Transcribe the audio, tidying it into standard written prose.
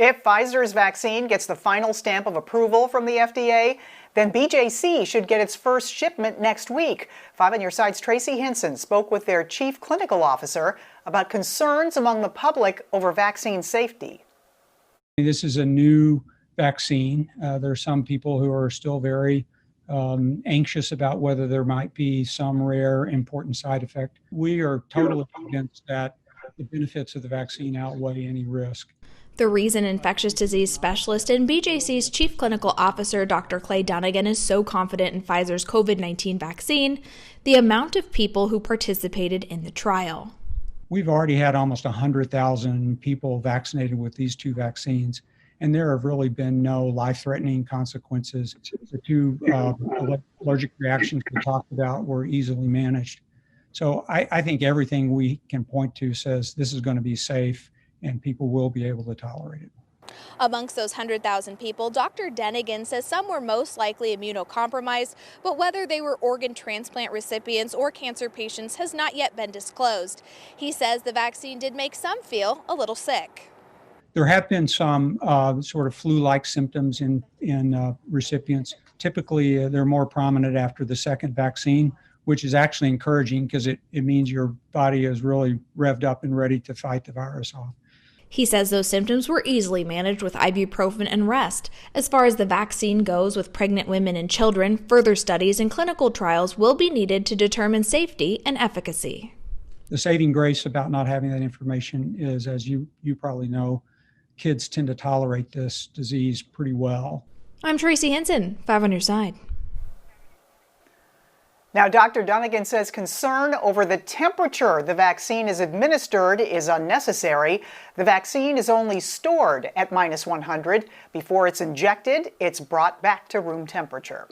If Pfizer's vaccine gets the final stamp of approval from the FDA, then BJC should get its first shipment next week. 5 on Your Side's Tracy Hinson spoke with their chief clinical officer about concerns among the public over vaccine safety. This is a new vaccine. There are some people who are still very anxious about whether there might be some rare important side effect. We are totally convinced that the benefits of the vaccine outweigh any risk. The reason infectious disease specialist and BJC's chief clinical officer, Dr. Clay Dunnigan, is so confident in Pfizer's COVID-19 vaccine, the amount of people who participated in the trial. We've already had almost 100,000 people vaccinated with these two vaccines, and there have really been no life-threatening consequences. The two allergic reactions we talked about were easily managed. So I think everything we can point to says this is going to be safe and people will be able to tolerate it. Amongst those 100,000 people, Dr. Dunnigan says some were most likely immunocompromised, but whether they were organ transplant recipients or cancer patients has not yet been disclosed. He says the vaccine did make some feel a little sick. There have been some sort of flu-like symptoms in recipients. Typically, they're more prominent after the second vaccine, which is actually encouraging because it means your body is really revved up and ready to fight the virus off. He says those symptoms were easily managed with ibuprofen and rest. As far as the vaccine goes with pregnant women and children, further studies and clinical trials will be needed to determine safety and efficacy. The saving grace about not having that information is, as you probably know, kids tend to tolerate this disease pretty well. I'm Tracy Hinson, 5 on Your Side. Now, Dr. Dunnigan says concern over the temperature the vaccine is administered is unnecessary. The vaccine is only stored at -100. Before it's injected, it's brought back to room temperature.